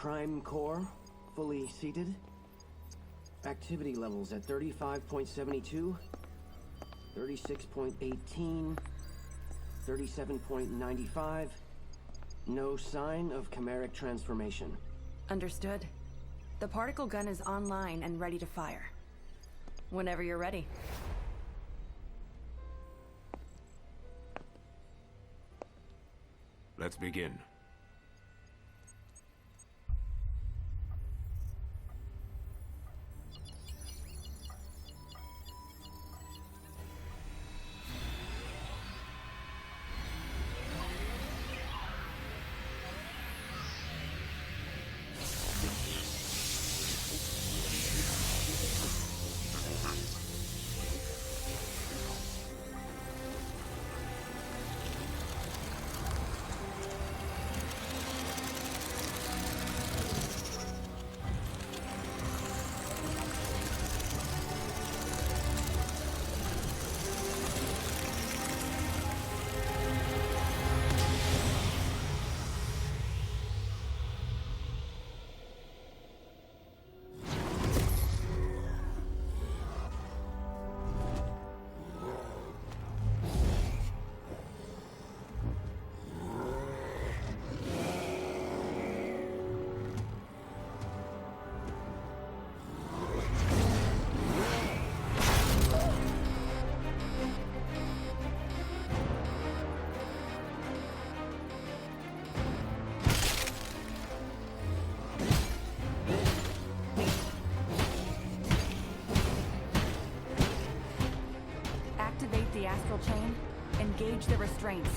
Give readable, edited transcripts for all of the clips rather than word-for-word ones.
Prime core, fully seated. Activity levels at 35.72, 36.18, 37.95. No sign of chimeric transformation. Understood. The particle gun is online and ready to fire. Whenever you're ready. Let's begin. Activate the astral chain. Engage the restraints.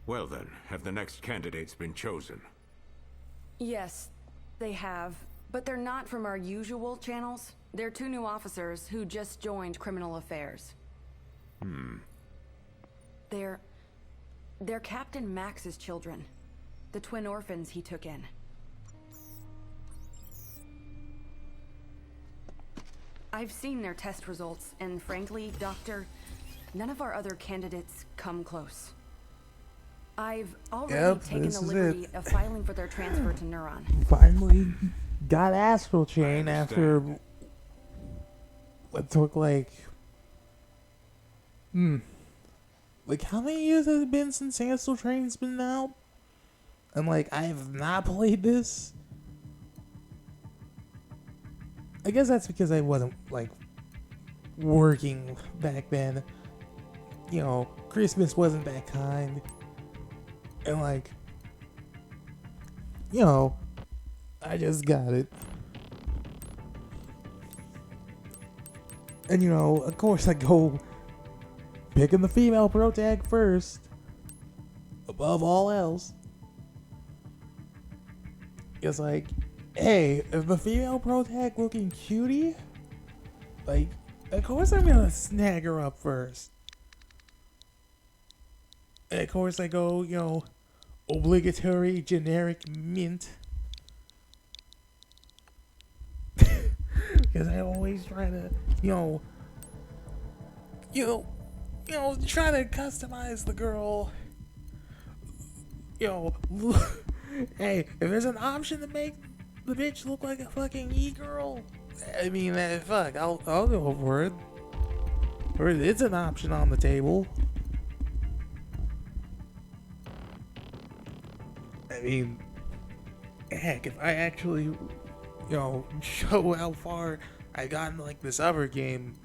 Well then, have the next candidates been chosen? Yes, they have. But they're not from our usual channels. They're two new officers who just joined Criminal Affairs. They're Captain Max's children. The twin orphans he took in. I've seen their test results, and frankly, Doctor, none of our other candidates come close. I've already taken the liberty of filing for their transfer to Neuron. Finally got astral chain after what took like how many years has it been since astral chain's been out? And like I have not played this. I guess that's because I wasn't like working back then. You know, Christmas wasn't that kind. And like, you know, I just got it. And you know, of course I go picking the female protag first. Above all else. It's like, hey, if the female protag looking cutie, like, of course I'm gonna snag her up first. And of course I go, you know, obligatory generic mint. Because I always try to, try to customize the girl. Hey, if there's an option to make the bitch look like a fucking e-girl, I mean, fuck, I'll go for it. Or it's an option on the table. I mean, heck, if I actually, show how far I got in, like, this other game,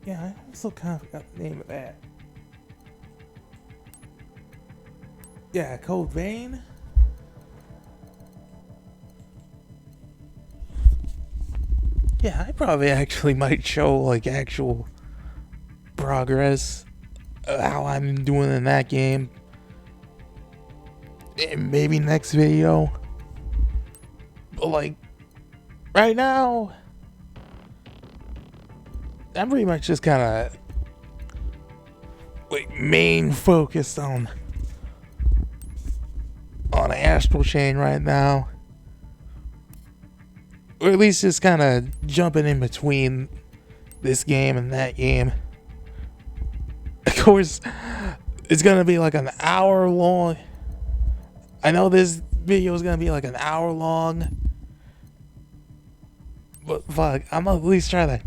yeah, I also kind of forgot the name of that. Yeah, Code Vein. Yeah, I probably actually might show, like, actual progress of how I'm doing in that game. And maybe next video. But, like, right now, I'm pretty much just kind of, like, main focused on Astral Chain right now. Or at least just kind of jumping in between this game and that game. Of course, it's going to be like an hour long. I know this video is going to be like an hour long. But fuck, I'm going to at least try to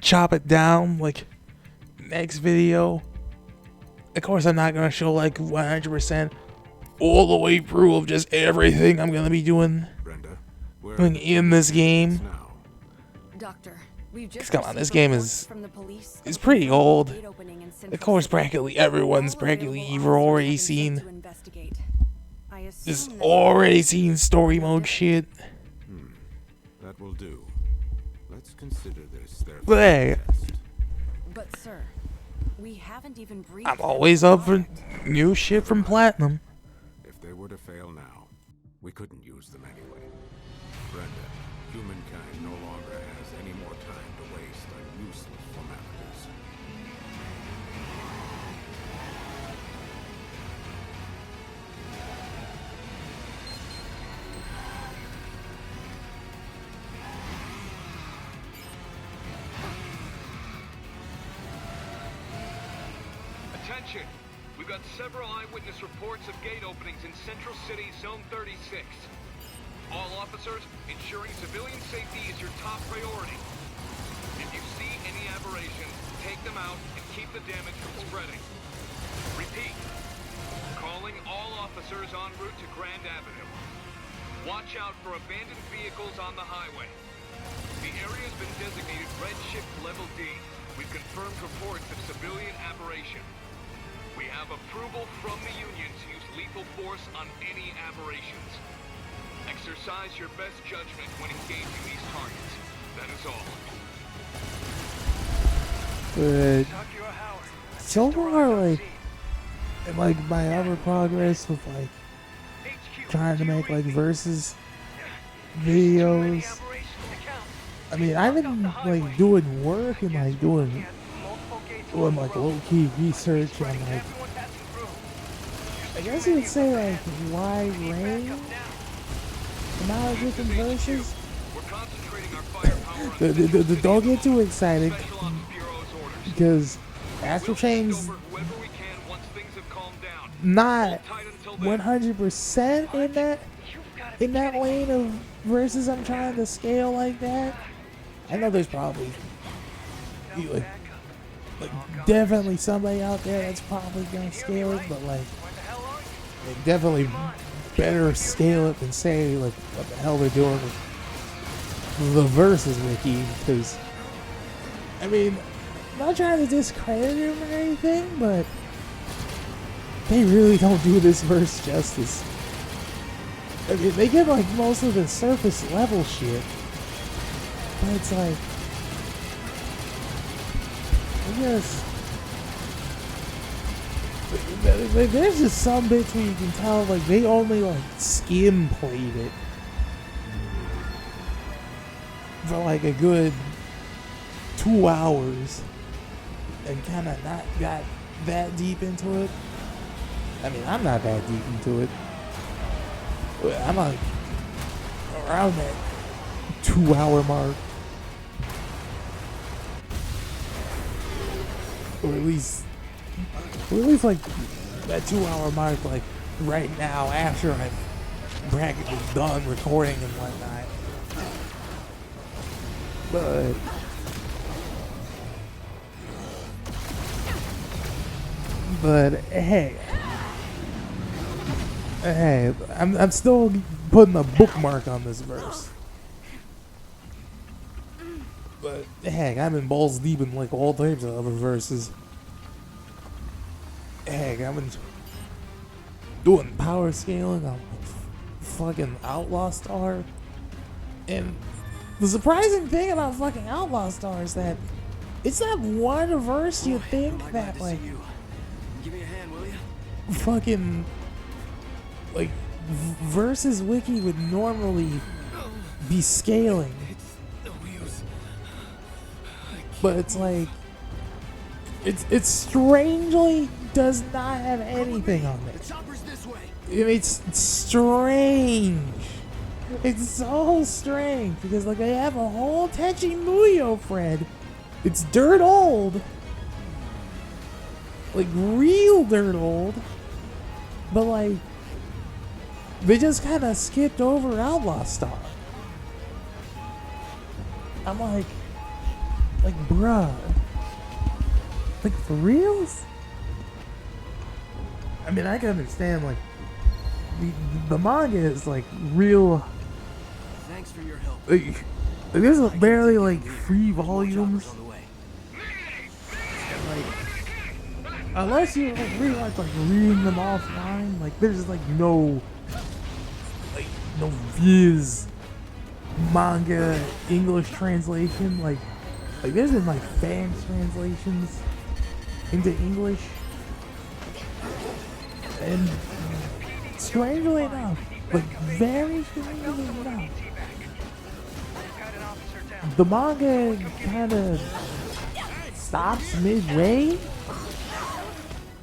chop it down, like, next video. Of course, I'm not going to show, like, 100% all the way through of just everything I'm going to be doing Brenda, in this game. Doctor, we've just Come on, this game is from the police pretty old. gate opening in Central Of course, City. practically everyone's All practically available either already officers have been sent seen, to investigate. I assume just that- already seen story mode shit. That will do. Let's consider this their But hey, test. But sir, we haven't even briefed I'm them always on up for it. new shit from Platinum. If they were to fail now, we couldn't use them anyway. Brenda, humankind no longer has any more time to waste on useless formalities. Attention! We've got several eyewitness reports of gate openings in Central City, Zone 36. All officers, ensuring civilian safety is your top priority. If you see any aberrations, take them out and keep the damage from spreading. Repeat. Calling all officers en route to Grand Avenue. Watch out for abandoned vehicles on the highway. The area has been designated Red Shift Level D. We've confirmed reports of civilian aberration. We have approval from the Union to use lethal force on any aberrations. Exercise your best judgment when engaging these targets. That is all. But so far, like my other progress with like trying to make like versus videos. I mean, I've been like doing work and like doing like low-key research on like, I guess you would say like wide range amount of different verses. Don't get too excited because Astral Chain's not 100% in that lane of verses I'm trying to scale like that. I know there's probably like definitely somebody out there that's probably gonna scale it, but like they definitely better scale it than say like what the hell they're doing with the versus wiki, because I mean, I'm not trying to discredit him or anything, but they really don't do this verse justice. I mean, they get like most of the surface level shit, but it's like, I guess There's just some bits where you can tell like they only like skim played it for like a good 2 hours and kind of not got that deep into it. I mean, I'm not that deep into it. I'm like around that 2 hour mark. Or at least like that 2 hour mark, like right now after I'm practically done recording and whatnot. But hey, I'm still putting a bookmark on this verse. But heck, I'm in balls deep in like all types of other verses. Heck, I've been doing power scaling on fucking Outlaw Star. And the surprising thing about fucking Outlaw Star is that it's that one verse you think that like Give me a hand, will you? fucking like versus wiki would normally be scaling. But it's like it's strangely does not have anything on it. The chopper's this way. It's strange. It's so strange because like I have a whole Tenchi Muyo thread. It's dirt old. Like real dirt old. But like they just kind of skipped over Outlaw Star. I'm like bruh. Like for reals? I mean I can understand like the manga is like real. Thanks for your help. Like, there's barely like 3 volumes. Like, unless you like really like reading them offline, like there's like no viz manga English translation. Like there's been like fans translations into English, and strangely enough, like very strangely enough, the manga kind of stops midway,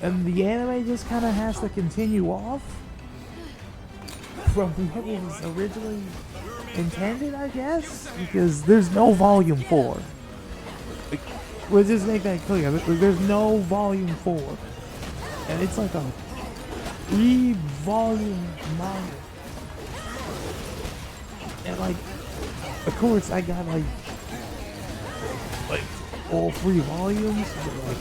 and the anime just kind of has to continue off from what was originally intended, I guess, because there's no volume 4. Like, let's just make that clear. There's no volume 4, and it's like a 3-volume manga. And like, of course, I got like all 3 volumes. But like,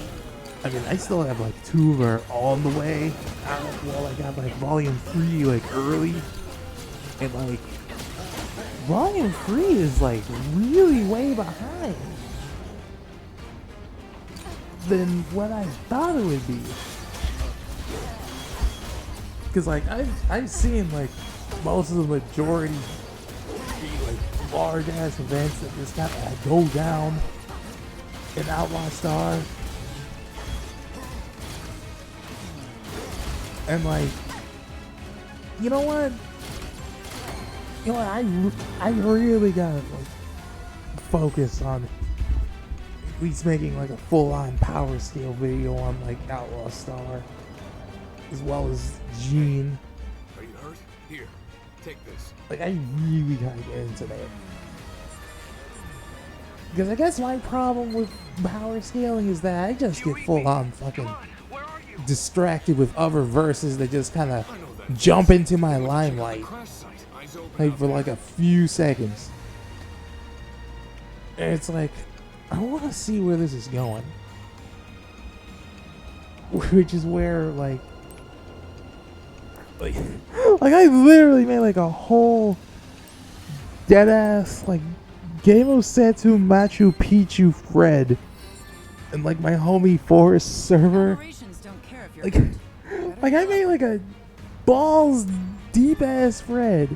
I mean, I still have like 2 that are on the way out. While I got like volume 3 like early, and like volume 3 is like really way behind than what I thought it would be. Cause like I've seen like most of the majority like large ass events that just kind of go down in Outlaw Star, and like you know what I really gotta like focus on at least making like a full-on power scale video on like Outlaw Star, as well as Gene. Are you hurt? Here, take this. Like I really gotta get into that. Because I guess my problem with power scaling is that I just get full-on fucking distracted with other verses that just kind of jump into my limelight like for like a few seconds. And it's like, I want to see where this is going. Which is where like I literally made like a whole dead ass like Game of Setu Machu Picchu thread and like my homie Forest server. Like I made like a balls deep ass thread.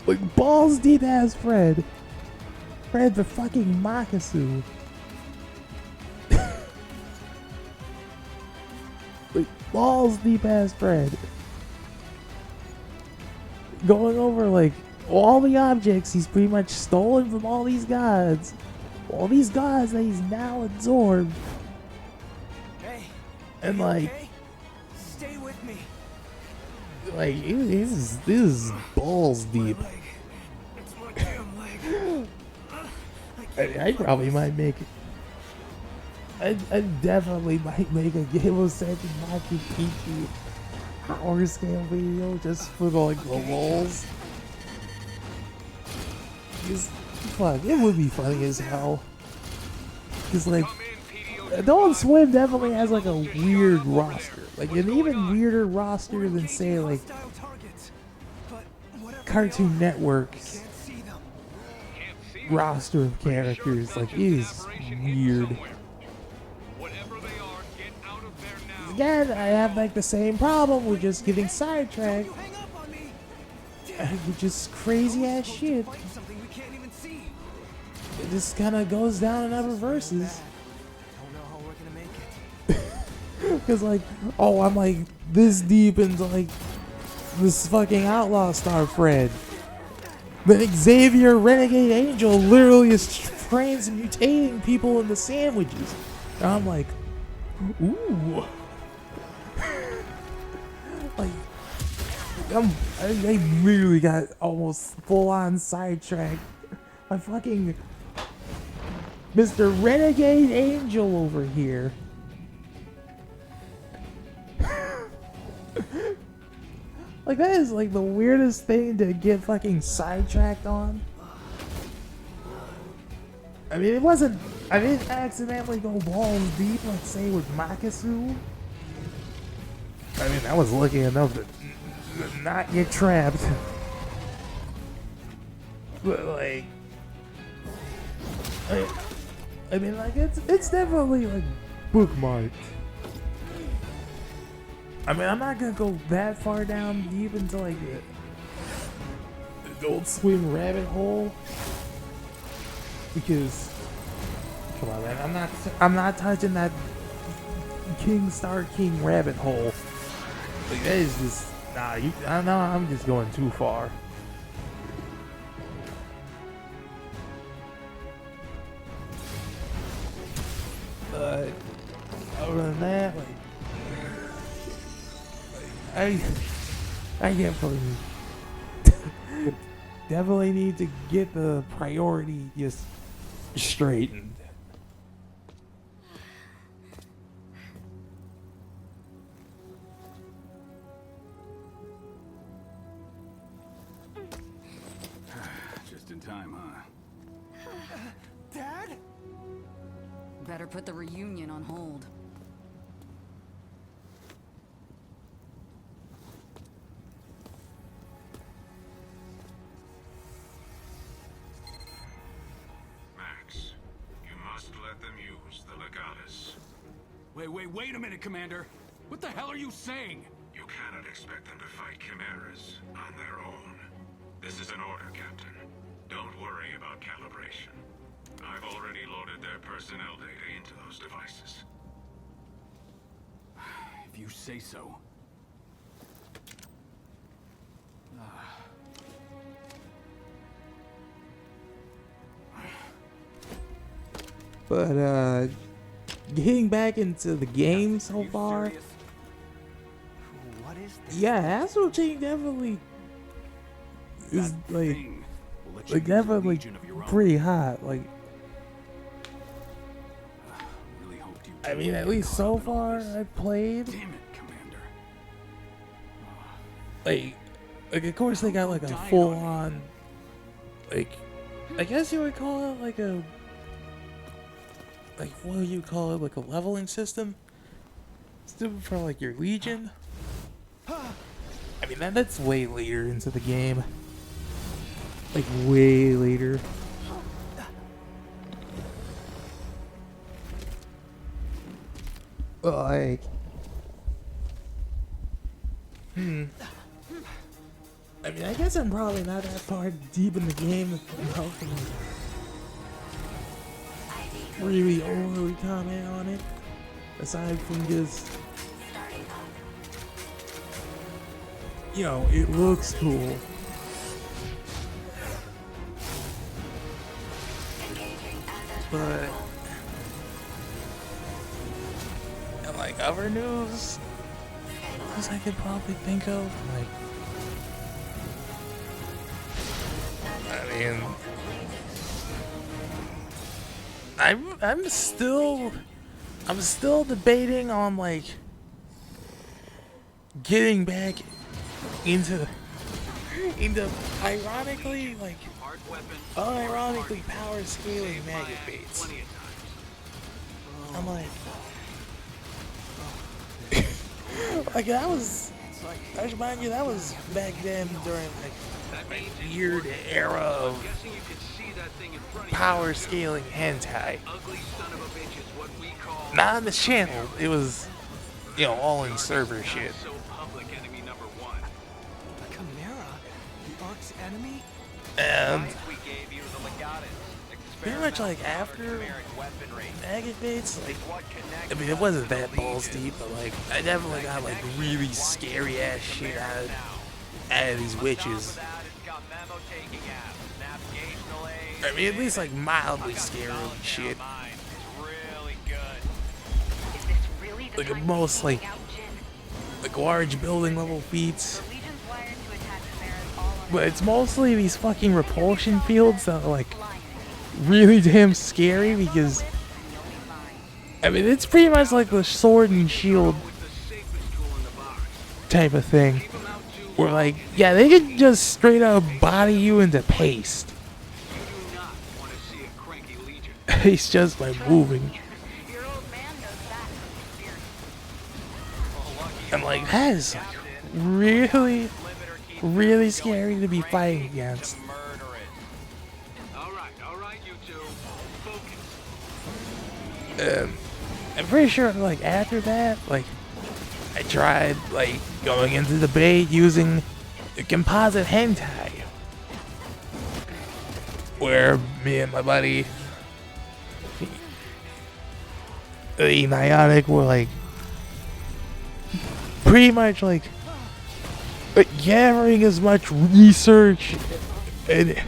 Like balls deep ass thread. Thread for fucking Makasu. balls deep ass thread. Going over like all the objects he's pretty much stolen from all these gods. All these gods that he's now absorbed. Hey, And you like, okay? Stay with me. like this is balls deep. My leg. It's my damn leg. I probably might make it. I definitely might make a Game of Sentient Machu Picchu power scale video just for like the lulz. Just fuck, it would be funny as hell. Cause like, Adult Swim definitely has like a weird roster, like an even weirder roster than say like Cartoon Network's roster of characters. Like, it is weird. Again, I have like the same problem with just getting sidetracked. Just crazy ass shit. It just kind of goes down in other verses. Because like, oh, I'm like this deep into like this fucking Outlaw Star Fred. Then Xavier Renegade Angel literally is transmutating people into sandwiches. And I'm like, ooh. Like, I really got almost full on sidetracked. My fucking Mr. Renegade Angel over here. Like, that is like the weirdest thing to get fucking sidetracked on. I mean, it wasn't, I didn't accidentally go balls deep, let's say, with Makasu. I mean, I was lucky enough to not get trapped. But like, I mean, like, it's definitely like bookmarked. I mean, I'm not gonna go that far down deep into like the Adult Swim rabbit hole, because come on, man, I'm not touching that King Star King rabbit hole. Like, that is just nah. I know I'm just going too far. But other than that, like, I definitely need to get the priority just straightened. Just in time, huh? Dad? Better put the reunion on hold. Max, you must let them use the legatus. Wait a minute, Commander. What the hell are you saying? You cannot expect them to fight chimeras on their own. This is an order, Captain. Don't worry about calibration. I've already loaded their personnel data into those devices. If you say so. But getting back into the game so far, What is this? yeah, Astral Chain definitely is That like thing will let you use a definitely legion of your own. pretty hot. Like, Really hoped you I mean, at get least caught so up in all far this. I've played. Damn it, Commander. Like of course they got like a full on, like, I guess you would call it like a, like, what do you call it, like a leveling system? Stupid for like your legion. I mean, that's way later into the game. Like, way later. Like, I mean, I guess I'm probably not that far deep in the game to help me really overly comment on it. Aside from just you know, it looks cool. But and like other news I could probably think of, like, I mean, I'm still debating on like getting back into ironically, like, unironically power scaling maggot baits. I'm like, like I remind you, that was back then during like weird era of power scaling hentai. Not on the channel, it was, you know, all in server shit. And pretty much like after maggot baits, like, I mean, it wasn't that balls deep, but like I definitely got like really scary ass shit out of these witches. I mean, at least like mildly scary shit. Like at most like large building level feats. But it's mostly these fucking repulsion fields that are like really damn scary because, I mean, it's pretty much like the sword and shield type of thing. Where like, yeah, they could just straight up body you into paste. It's just by moving. And like, that is like really, really scary to be fighting against. I'm pretty sure like after that, like I tried like going into the bait using a composite hentai, where me and my buddy the Niotic were like pretty much like gathering as much research and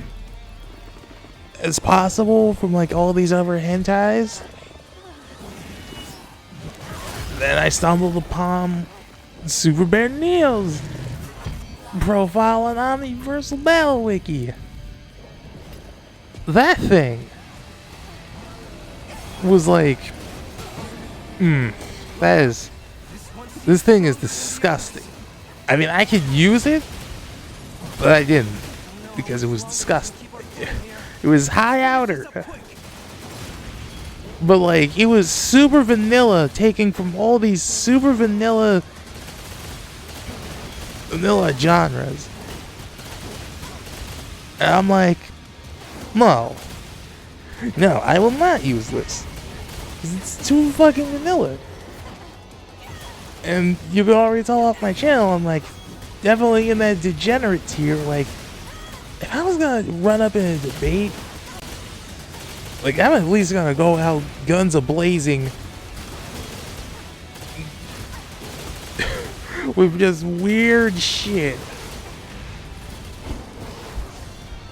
as possible from like all these other hentais. Then I stumbled upon Super Bear Neo's profile on Omniversal Battle Wiki. That thing was like, this thing is disgusting. I mean, I could use it, but I didn't because it was disgusting. It was high outer. But like, it was super vanilla, taking from all these super vanilla genres. And I'm like, no, I will not use this. It's too fucking vanilla. And you can already tell off my channel, I'm like, definitely in that degenerate tier. Like, if I was gonna run up in a debate, like, I'm at least gonna go out guns a-blazing with just weird shit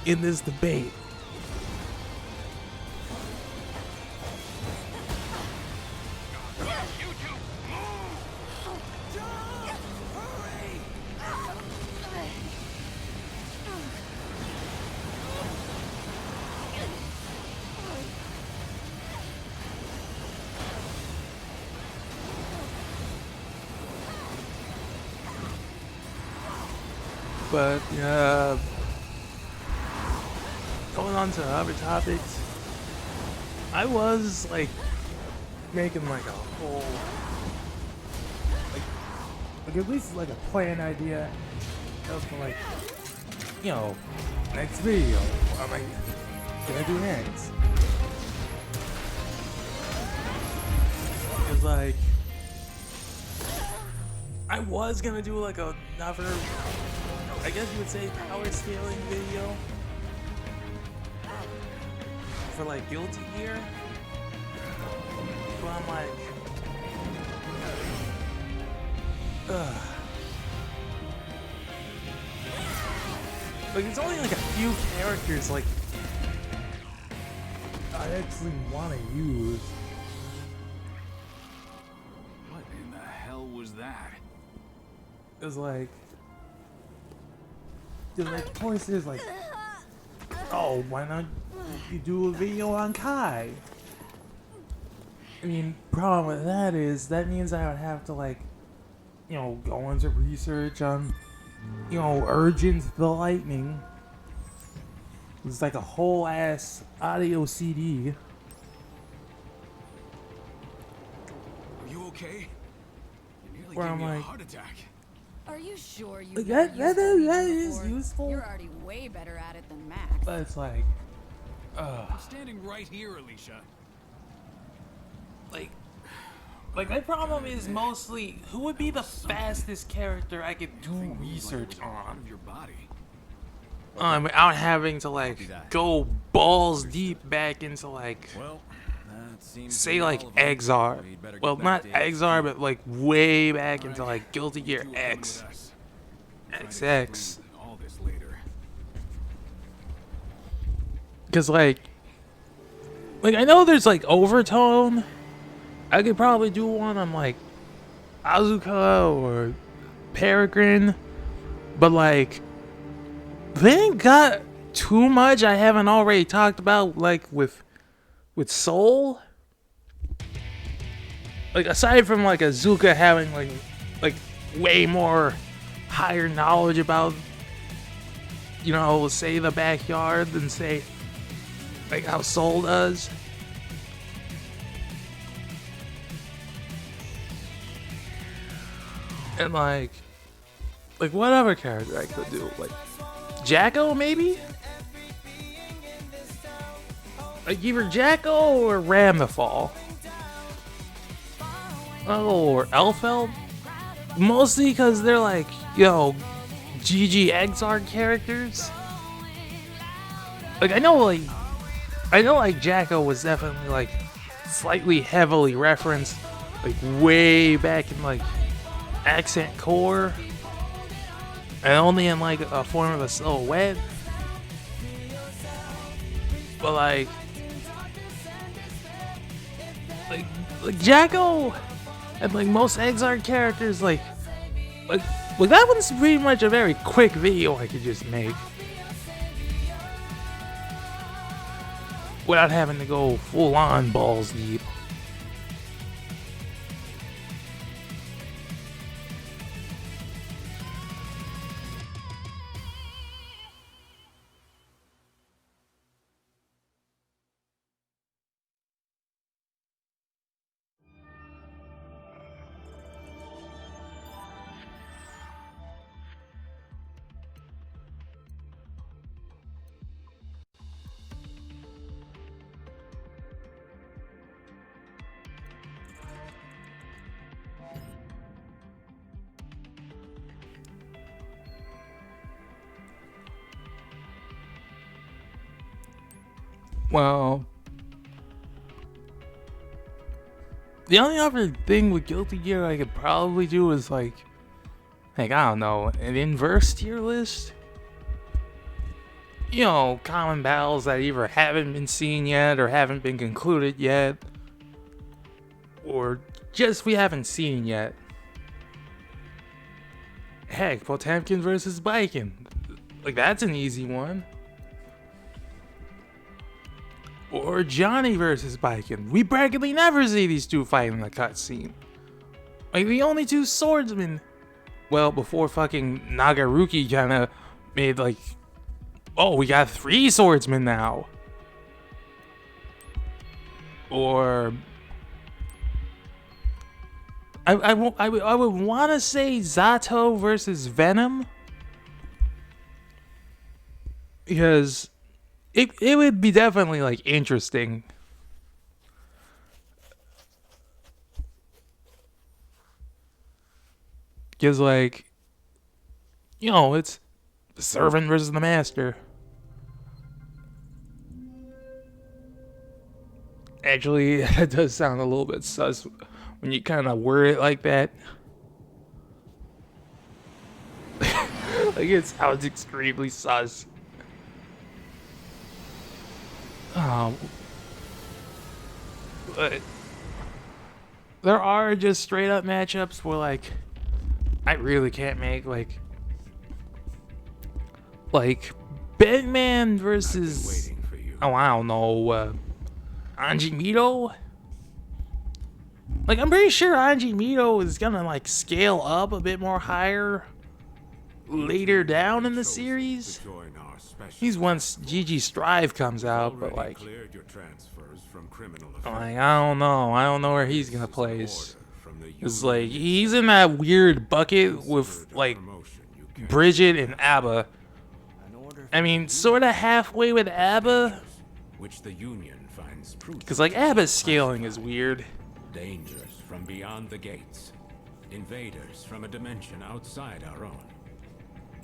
in this debate. But going on to other topics, I was like making like a whole, like at least like a plan idea of like, you know, next video. What am I gonna do next? Cause like, I was gonna do like another, I guess you would say, power scaling video for like Guilty Gear. But I'm like, Like, it's only like a few characters, like, I actually want to use. What in the hell was that? It's like, of course, there's like, oh, why not you do a video on Kai? I mean, problem with that is, that means I would have to, like, you know, go into research on, you know, Urgent the Lightning. It's like a whole ass audio CD. Are you okay? You nearly Where gave I'm me a like, heart attack. Are you sure you Like, never that used is Ouija before? useful. You're already way better at it than Max. But it's like, I'm standing right here, Alicia. like my problem is mostly who would be the fastest character I could do research on Your body. without having to like go balls deep back into like Well, that seems say like Exar. Well, not Exar, but like way back into like Guilty Gear X, XX. All this later. Because like I know there's like Overtone. I could probably do one on like Azuka or Peregrine, but like they ain't got too much I haven't already talked about, like with Soul. Like aside from like Azuka having like way more higher knowledge about, you know, say the backyard than say like how Soul does. And like what other character I could do? Like Jacko maybe? Like either Jacko or Ramethal. Oh, or Elfeld? Mostly because they're like, yo, GG Exar characters. Like I know like Jacko was definitely like slightly heavily referenced like way back in like Accent Core, and only in like a form of a silhouette. But like Jacko and like most Exar characters, like that one's pretty much a very quick video I could just make without having to go full on balls deep. Well, the only other thing with Guilty Gear I could probably do is like I don't know, an inverse tier list. You know, common battles that either haven't been seen yet or haven't been concluded yet, or just we haven't seen yet. Heck, Potemkin versus Biken. Like that's an easy one. Or Johnny versus Biken. We practically never see these two fight in the cutscene. Like the only two swordsmen. Well, before fucking Nagaruki kinda made like, oh, we got 3 swordsmen now. Or I would want to say Zato versus Venom, because it would be definitely like interesting. Because like, you know, it's the servant versus the master. Actually, that does sound a little bit sus when you kind of word it like that. Like, it sounds extremely sus. But there are just straight up matchups where, like, I really can't make, like Batman versus, oh, I don't know, Anjimito? Like, I'm pretty sure Anjimito is gonna, like, scale up a bit more higher later down in the series. He's once C.justise comes out, but, like, I don't know. I don't know where he's gonna place. It's like, he's in that weird bucket with, like, Bridgette and Abba. I mean, sort of halfway with Abba. Because, like, Abba's scaling is weird. Dangers from beyond the gates. Invaders from a dimension outside our own.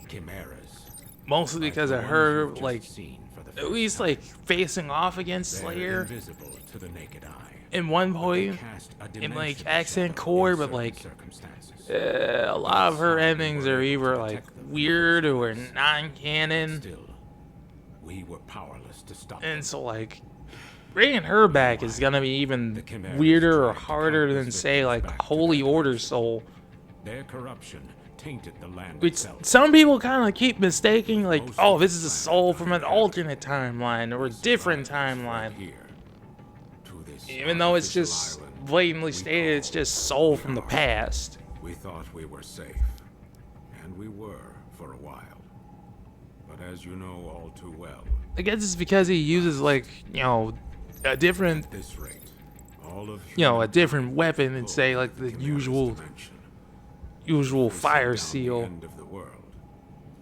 Chimeras. Mostly because of her, like, at least, like, facing off against Slayer. Invisible to the naked eye. In one point, in, like, Accent Core, but, like, a lot of her endings are either, like, weird or non-canon. Still, we were powerless to stop And so, like, bringing her back is gonna be even weirder or harder than, say, like, Holy Order Soul. Their corruption tainted the land Which itself. some people kind of keep mistaking, like, oh, this is a soul from an alternate timeline or a different timeline. Even though it's just blatantly stated it's just soul from the past. We thought we were safe, and we were for a while. But as you know all too well, I guess it's because he uses, like, you know, a different, at this rate, all of you know, a different weapon than, say, like, the usual fire seal. End of the world.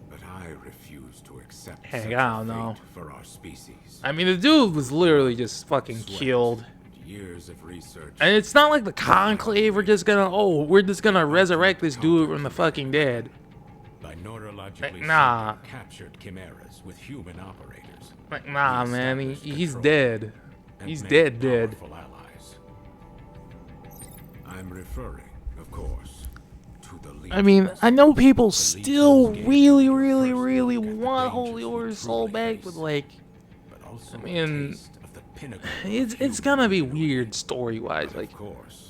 But I refuse to accept Heck, such I a don't know. fate for our species. I mean, the dude was literally just fucking killed. Years of research. And it's not like the Conclave are just gonna, oh, we're just gonna resurrect this dude from the fucking dead. By neurologically Nah. captured chimeras with human operators. Like, nah, man, he's control dead. and He's made dead. powerful allies. I'm referring, of course, to the I mean, legions. I know people still really want Holy Order Soul back, but, like, But also I mean, a taste of the pinnacle it's of gonna be human weird story-wise. Like, Of course.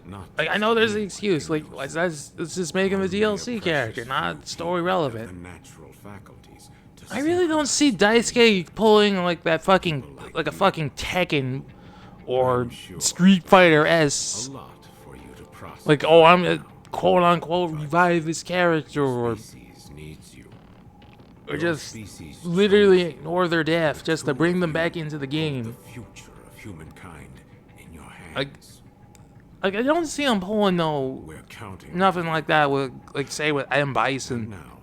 Not I just know there's an we excuse. Like, use let's just make him a only DLC precious character, few not story of relevant. the natural faculties to I really don't see Daisuke pulling like that fucking, like a fucking Tekken or I'm sure Street Fighter a S. lot for you to process. Like, oh, I'm gonna quote unquote revive this character, or Species needs you. just Species literally ignore their death just to bring them back into the game. the future of humankind in your hands. Like, I don't see him pulling no We're counting nothing like that with, like, say, with M. Bison. now.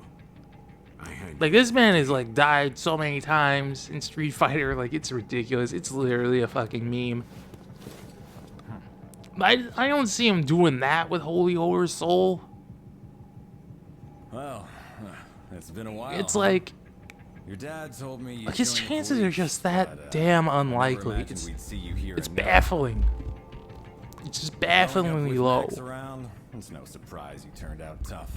I hand Like, this man has, like, died so many times in Street Fighter, like, it's ridiculous. It's literally a fucking meme. I don't see him doing that with Holy Order Soul. Well, it's been a while. It's like, Your dad told me you like, his joined the chances are police, just but, that damn I never unlikely. imagined we'd see you here It's and now. baffling. It's just Growing up bafflingly with low. Max around, it's no surprise you turned out tough.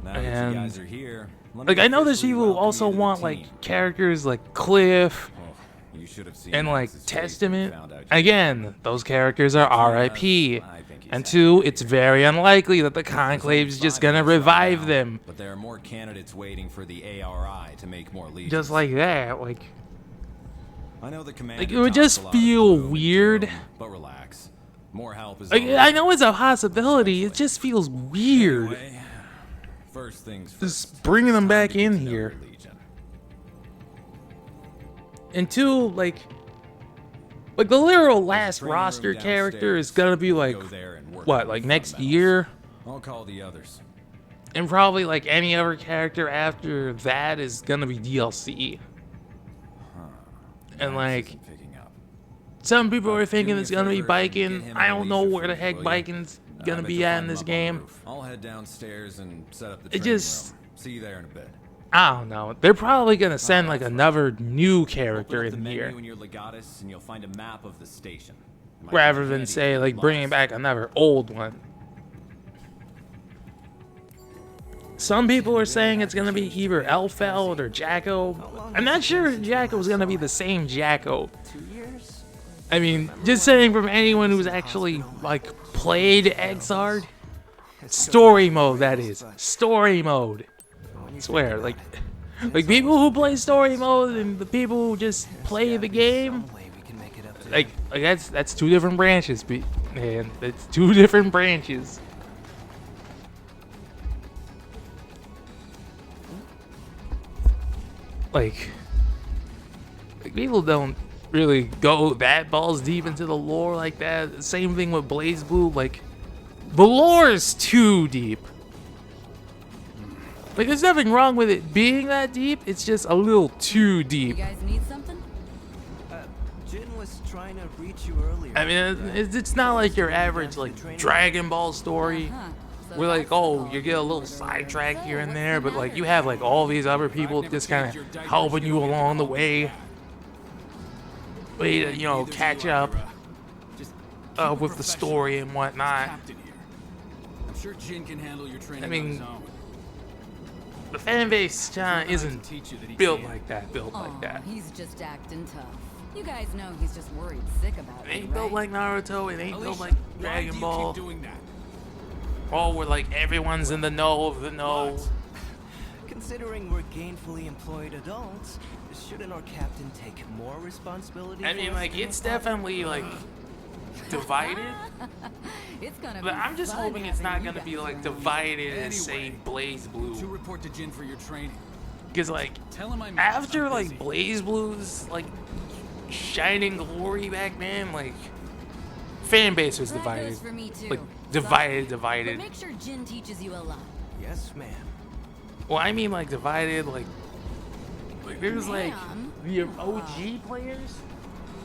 Now that And, you guys are here, let like, me I know there's officially people who welcome also you to the want, team. like, characters like Cliff Oh, you should have seen and, like, Max's face when he Testament. found out you- Again, those characters are RIP. I think he's And happy two, to it's hear. very unlikely that the There's only Conclave's just 5 gonna of us right revive now, them. But there are more candidates waiting for the ARI to make more legions. Just like that, like, I know the commander like, it would talks just a lot of feel gloom and weird. doom, but relax. More help is Like, on the I way. know it's a possibility, it just feels weird. Anyway, first things first. Just bringing them Time back to get in to know here. your legion. And two, like the literal last Training room roster character is downstairs. gonna be like, Go there and work what, on like the next fundamentals. year? I'll call the others. And probably like any other character after that is gonna be DLC. And like, Isn't picking up. some people are Do thinking me it's a gonna be favor and get biking. him I and don't know Alicia where the for heck me, will ya? biking's I gonna bet be you'll at find in this him up on the game. roof. I'll head downstairs and set up the It training just- room. See you there in a bit. I don't know. They're probably gonna send like another new character Open up the in menu here, in your legatus and you'll find a map of the station. It might rather come than handy say for like your bringing boss. back another old one. some people are saying it's gonna be either Elfeld or Jacko. I'm not sure Jacko is gonna be the same Jacko. 2 years? I mean, just saying from anyone who's actually like played Exard. Story mode, that is. Story mode. I swear, like people who play story mode and the people who just play the game, like that's two different branches, man. That's two different branches. Like people don't really go that balls deep into the lore like that. Same thing with Blaze Blue, like the lore is too deep. Like there's nothing wrong with it being that deep, it's just a little too You deep. guys need something? Jin was trying to reach you earlier. I mean, it's not like your average like Dragon Ball story. Huh. So We're like, that's oh, all. you get a little sidetrack here and what's there, the but like matter? you have like all these other people just kind of helping you along the way to, you know, catch up Just with the story and whatnot. captain here. I'm sure Jin can handle your training I mean, on his own. The fan base kinda isn't Teach you that he built can. like that, Aw, he's just acting tough. You guys know he's just worried sick about It you, ain't built right? like Naruto, it ain't built Alicia, like why do Dragon you Ball. keep doing that? Oh, where like everyone's in the know of the know. What? Considering we're gainfully employed adults, shouldn't our captain take more responsibility? I for mean, us like than it's our father? definitely like divided, It's gonna but be I'm just fun hoping it's not having you gonna be guys like around. divided as say Anyway, Blaze To Blue, report to Jin for your training. because like Tell him I'm after I'm like busy. Blaze Blue's like shining glory back then, like fan base was That divided, goes for me too. like Sorry. divided. But make sure Jin teaches you a lot. Yes, ma'am. Well, I mean like divided, like there's like Ma'am? the OG players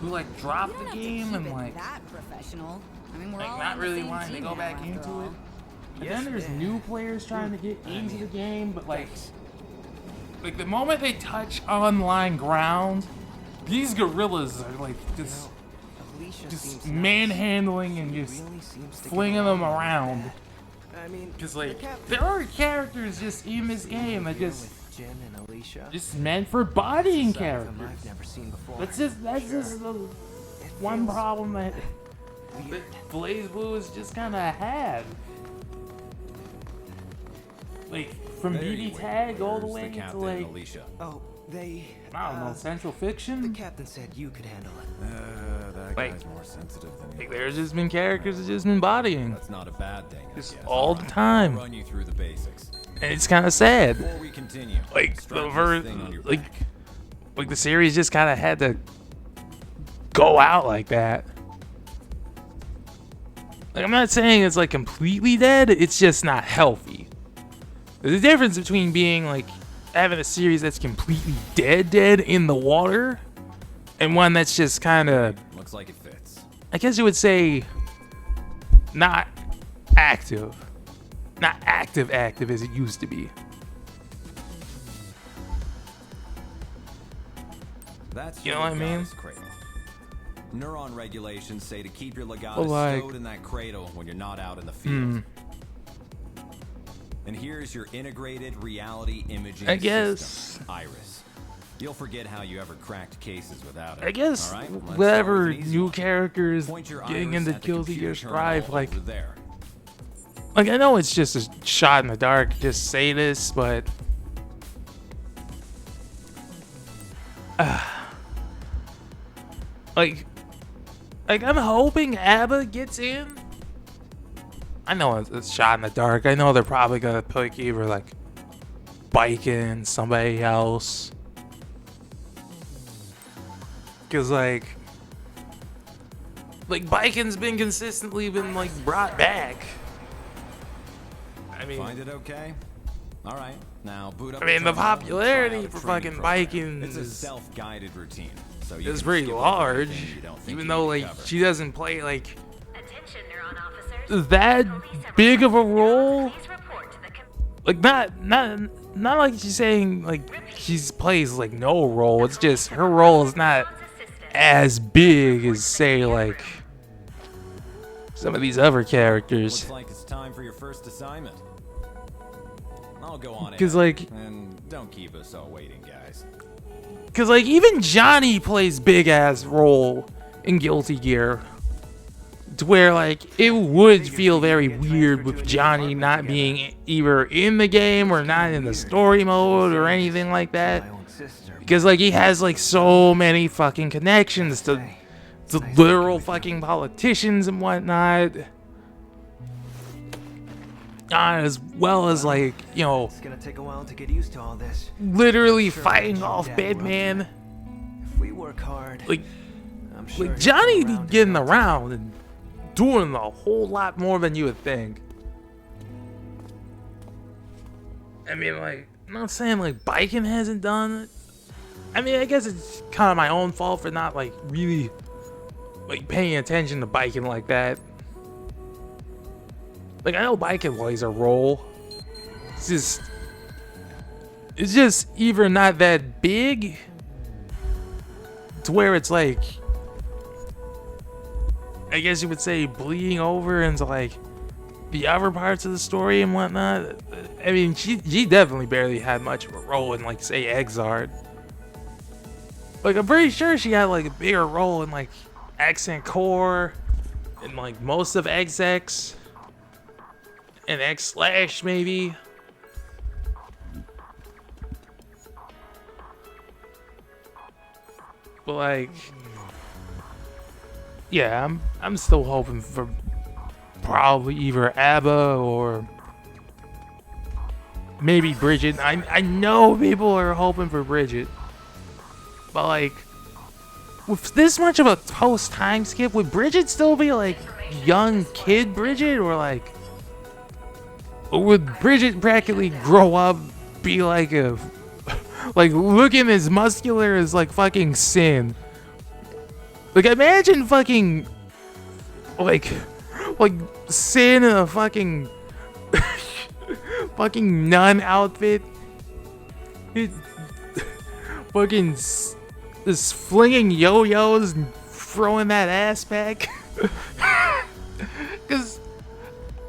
who like You dropped don't the have to game keep and it like that professional. I mean, we're like all not on the really same wanting to team go now, back after into all. it. Yeah, there's new players trying to get into the game, but like the moment they touch online ground, these gorillas are like just Alicia just seems manhandling and nice. just Really seems to get flinging them along with around. that. I mean, Because the like captain there are characters just in this game that here just with Jin and Alicia. just meant for bodying Some of them characters. I've never seen before. That's just the one feels problem that weird. Blaze Blue has just kind of had. Like from There BB you were. Tag all the Where's way to captain, like Alicia. Oh, they. I don't know, Central The Fiction. captain said you could handle it. That Like- guy's more sensitive than Like you. there's just been characters that just been bodying, That's not a bad thing. I just guess. all the I'll time, run you through the basics. and it's kind of sad. Before we continue, Like strap the this thing on your back. like the series just kind of had to go out like that. Like I'm not saying it's like completely dead, it's just not healthy. There's a difference between being like having a series that's completely dead in the water and one that's just kind of, Looks like it fits. I guess you would say, not active as it used to be. That's You know your what I mean? Legatus cradle. Neuron regulations say to keep your legatus But like- stowed in that cradle when you're not out in the field. Hmm. And here's your integrated reality imaging I guess- system, Iris. You'll forget how you ever cracked cases without it. I guess all right? Let's start whatever with an easy new one. characters Point your getting iris into at the Guilty computer Gear terminal Strive, like over there. I know it's just a shot in the dark, just say this, but like I'm hoping ABBA gets in. I know it's a shot in the dark. I know they're probably gonna pick either like Biking, somebody else, cause like Biking's been consistently been like brought back. I mean, Find it okay? All right. Now boot up. I mean, the the terminal and popularity try out a for training fucking program. Biking It's a is- self-guided routine, so you it's can pretty skip over large, anything you don't think even you though need like to cover. she doesn't play like Attention, neuron officers. that Police have big of a requested role. Please report to the Like not like she's saying like she's plays like no role. It's just her role is not as big as say like some of these other characters. Looks like it's time for your first assignment. I'll go on Because, in. like... And don't keep us all waiting, guys. Because, like, even Johnny plays big-ass role in Guilty Gear. To where, like, it would feel very weird with Johnny not being either in the game or not in the story mode or anything like that. Because, like, he has, like, so many fucking connections to literal fucking politicians and whatnot. As well as, like, you know, It's gonna take a while to get used to all this. literally fighting off Batman. If we work hard, Like, I'm sure like he'll Johnny come be around to getting talk. around and doing a whole lot more than you would think. I mean, like, I'm not saying, like, biking hasn't done it. I mean, I guess it's kind of my own fault for not, like, really, like, paying attention to biking like that. Like, I know biking plays a role. It's just either not that big to where it's like, I guess you would say, bleeding over into, like, the other parts of the story and whatnot. I mean, she definitely barely had much of a role in, like, say, Exard. Like, I'm pretty sure she had, like, a bigger role in, like, Accent Core and, like, most of XX and X/ maybe. But, like, yeah, I'm still hoping for probably either ABBA or maybe Bridgette. I know people are hoping for Bridgette, but, like, with this much of a post time skip, would Bridgette still be, like, young kid Bridgette, or would Bridgette practically grow up, be like a, like, looking as muscular as, like, fucking Sin? Like, imagine fucking, like Sin in a fucking, fucking nun outfit. Fucking just flinging yo-yos and throwing that ass back. Cause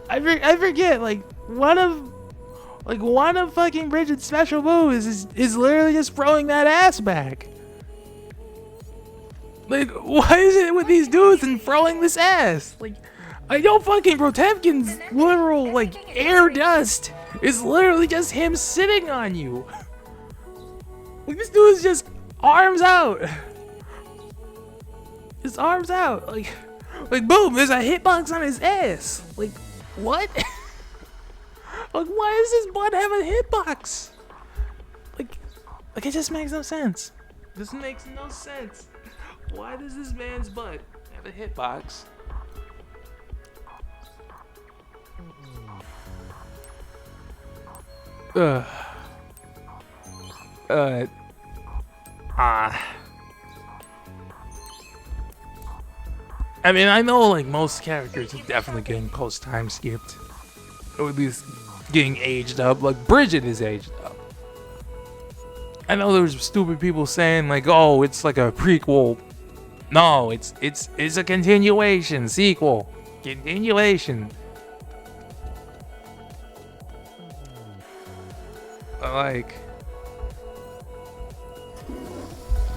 I forget, like, one of fucking Bridgette's special moves is literally just throwing that ass back. Like, why is it with these dudes and throwing this ass? Like, I know fucking Protevkin's literal, like, air dust is literally just him sitting on you. Like, this dude is just arms out. His arms out. Like, boom, there's a hitbox on his ass. Like, what? Like, why does his butt have a hitbox? Like, it just makes no sense. This makes no sense. Why does this man's butt have a hitbox? I mean, I know, like, most characters are definitely getting post-time skipped. Or at least getting aged up. Like, Bridgette is aged up. I know there's stupid people saying, like, oh, it's like a prequel. No, it's a continuation, sequel. Continuation. Like,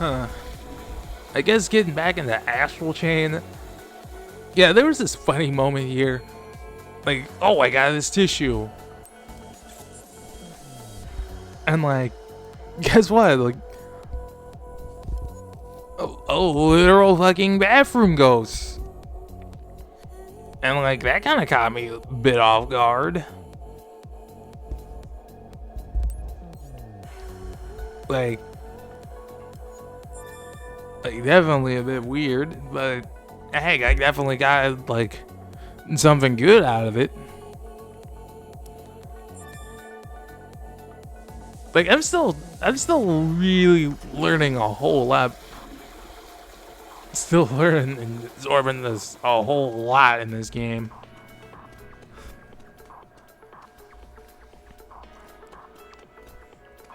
I guess getting back into Astral Chain. Yeah, there was this funny moment here. Like, oh, I got this tissue. And, like, guess what? Like, oh, literal fucking bathroom ghost. And, like, that kind of caught me a bit off guard. Like, definitely a bit weird, but hey, I definitely got, like, something good out of it. Like, I'm still really learning a whole lot. Still learning and absorbing this a whole lot in this game.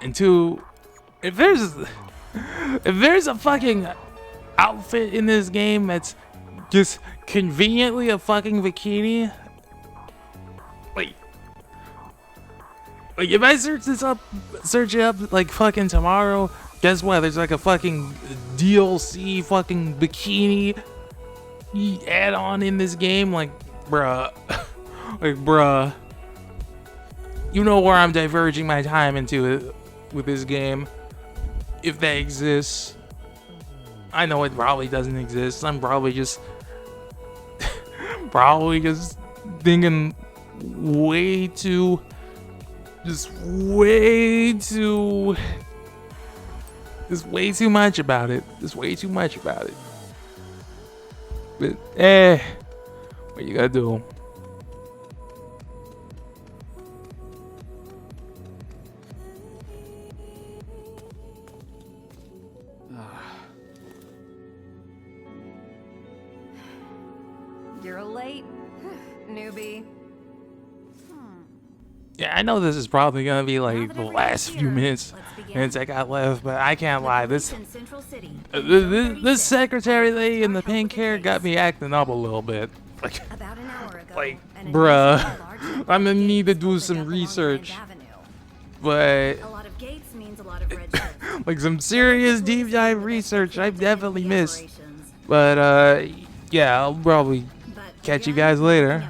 And two, if there's a fucking outfit in this game that's just conveniently a fucking bikini, Like, if I search it up like fucking tomorrow, guess what? There's like a fucking DLC fucking bikini add-on in this game. Like, bruh. Like, bruh. You know where I'm diverging my time into it with this game. If that exists. I know it probably doesn't exist. I'm probably just thinking way too much about it. But what you gotta do? You're late, newbie. Yeah, I know this is probably gonna be like the last few minutes I got left, but I can't lie. This secretary lady in the pink hair got me acting up a little bit. Like, bruh, I'm gonna need to do some research, but like some serious deep dive research I've definitely missed. But yeah, I'll probably catch you guys later.